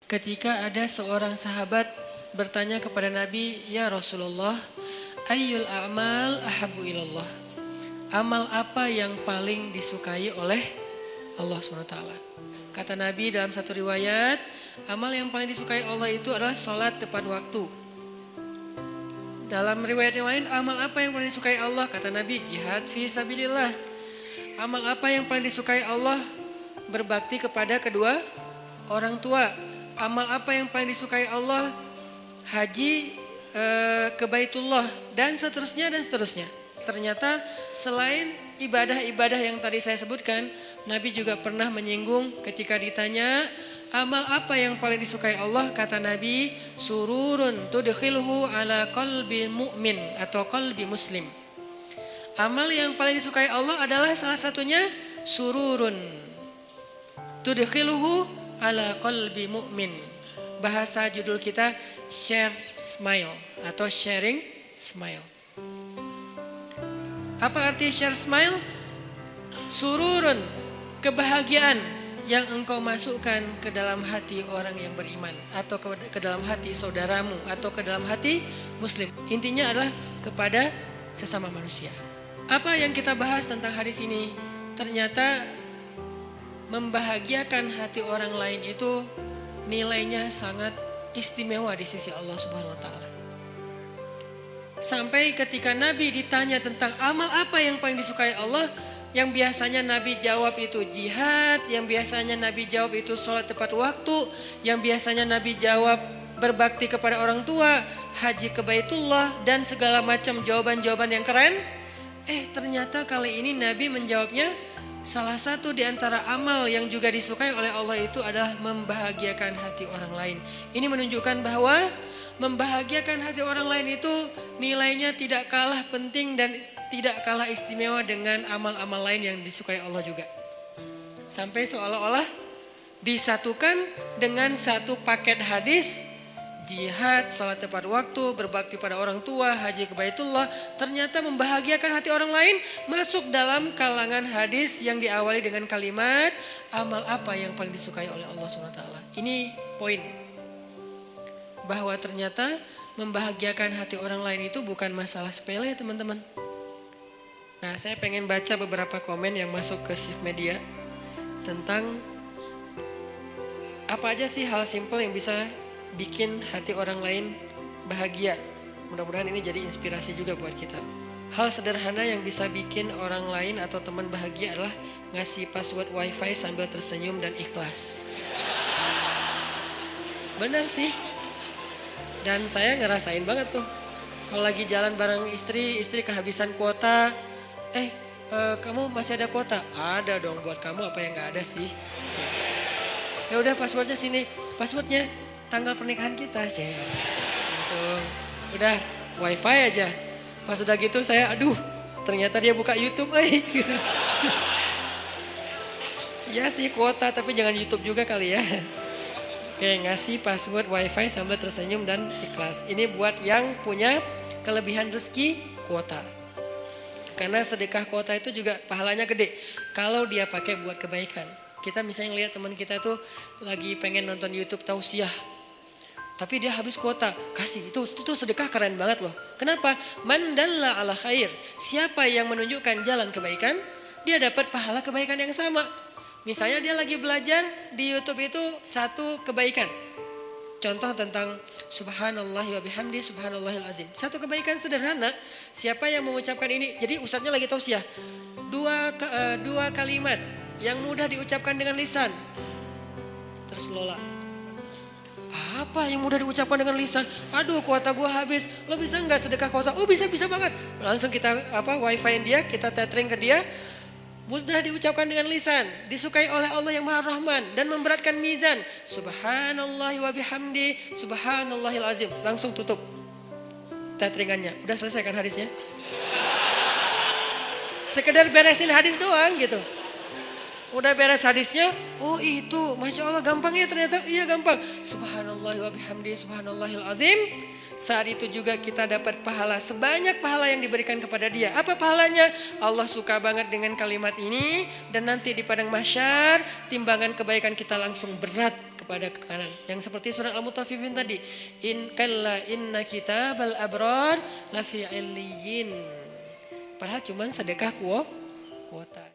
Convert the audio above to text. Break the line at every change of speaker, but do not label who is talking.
Ketika ada seorang sahabat bertanya kepada Nabi, "Ya Rasulullah, ayyul a'mal ahabbu ilallah?" Amal apa yang paling disukai oleh Allah SWT? Kata Nabi dalam satu riwayat, amal yang paling disukai Allah itu adalah sholat tepat waktu. Dalam riwayat yang lain, amal apa yang paling disukai Allah? Kata Nabi, jihad fi sabilillah. Amal apa yang paling disukai Allah? Berbakti kepada kedua orang tua. Amal apa yang paling disukai Allah? Haji ke Baitullah dan seterusnya dan seterusnya. Ternyata selain ibadah-ibadah yang tadi saya sebutkan, Nabi juga pernah menyinggung ketika ditanya, amal apa yang paling disukai Allah? Kata Nabi, sururun tudkhilhu ala qalbi mu'min atau qalbi muslim. Amal yang paling disukai Allah adalah salah satunya sururun tudkhilhu ala qalbi mu'min. Bahasa judul kita share smile atau sharing smile. Apa arti share smile? Sururun, kebahagiaan yang engkau masukkan ke dalam hati orang yang beriman atau ke dalam hati saudaramu atau ke dalam hati muslim. Intinya adalah kepada sesama manusia. Apa yang kita bahas tentang hadis ini? Ternyata membahagiakan hati orang lain itu nilainya sangat istimewa di sisi Allah Subhanahu wa taala. Sampai ketika Nabi ditanya tentang amal apa yang paling disukai Allah, yang biasanya Nabi jawab itu jihad, yang biasanya Nabi jawab itu sholat tepat waktu, yang biasanya Nabi jawab berbakti kepada orang tua, haji ke Baitullah, dan segala macam jawaban-jawaban yang keren. Ternyata kali ini Nabi menjawabnya, salah satu di antara amal yang juga disukai oleh Allah itu adalah membahagiakan hati orang lain. Ini menunjukkan bahwa membahagiakan hati orang lain itu nilainya tidak kalah penting dan tidak kalah istimewa dengan amal-amal lain yang disukai Allah juga. Sampai seolah-olah disatukan dengan satu paket hadis, jihad, salat tepat waktu, berbakti pada orang tua, haji ke Baitullah. Ternyata membahagiakan hati orang lain masuk dalam kalangan hadis yang diawali dengan kalimat, amal apa yang paling disukai oleh Allah SWT. Ini poin. Bahwa ternyata membahagiakan hati orang lain itu bukan masalah sepele, teman-teman. Nah, saya pengen baca beberapa komen yang masuk ke Shift Media tentang apa aja sih hal simple yang bisa bikin hati orang lain bahagia. Mudah-mudahan ini jadi inspirasi juga buat kita. Hal sederhana yang bisa bikin orang lain atau teman bahagia adalah ngasih password wifi sambil tersenyum dan ikhlas. Benar sih. Dan saya ngerasain banget tuh. Kalau lagi jalan bareng istri kehabisan kuota. Kamu masih ada kuota? Ada dong, buat kamu apa yang gak ada sih? Ya udah passwordnya sini. Passwordnya tanggal pernikahan kita sih. Langsung udah wifi aja. Pas udah gitu saya ternyata dia buka YouTube. Ya sih kuota, tapi jangan YouTube juga kali ya. Oke, ngasih password wifi sambil tersenyum dan ikhlas. Ini buat yang punya kelebihan rezeki kuota. Karena sedekah kuota itu juga pahalanya gede kalau dia pakai buat kebaikan. Kita misalnya ngeliat teman kita tuh lagi pengen nonton YouTube tausiah, tapi dia habis kuota, kasih itu sedekah keren banget loh. Kenapa? Man dalla ala khair. Siapa yang menunjukkan jalan kebaikan, dia dapat pahala kebaikan yang sama. Misalnya dia lagi belajar di YouTube itu satu kebaikan. Contoh tentang subhanallah wa bihamdi subhanallahil azim. Satu kebaikan sederhana, siapa yang mengucapkan ini? Jadi ustadznya lagi tausiah. Dua kalimat yang mudah diucapkan dengan lisan. Terus Lola, apa yang mudah diucapkan dengan lisan? Kuota gua habis. Lo bisa nggak sedekah kuota? Oh bisa banget. Langsung kita wifi dia, kita tethering ke dia. Mudah diucapkan dengan lisan, disukai oleh Allah yang Maha Rahman dan memberatkan mizan. Subhanallah wa bihamdi subhanallahil azim. Langsung tutup tetheringannya. Udah selesai kan hadisnya? Sekedar beresin hadis doang gitu. Udah beres hadisnya, oh itu Masya Allah gampang ya ternyata. Iya gampang. Subhanallah wa bihamdi subhanallahil azim. Saat itu juga kita dapat pahala sebanyak pahala yang diberikan kepada dia. Apa pahalanya? Allah suka banget dengan kalimat ini. Dan nanti di padang mahsyar timbangan kebaikan kita langsung berat kepada ke kanan. Yang seperti surat Al-Mutaffifin tadi. Inna kitabal abrar lafi illiyin. Padahal cuman sedekah kuota.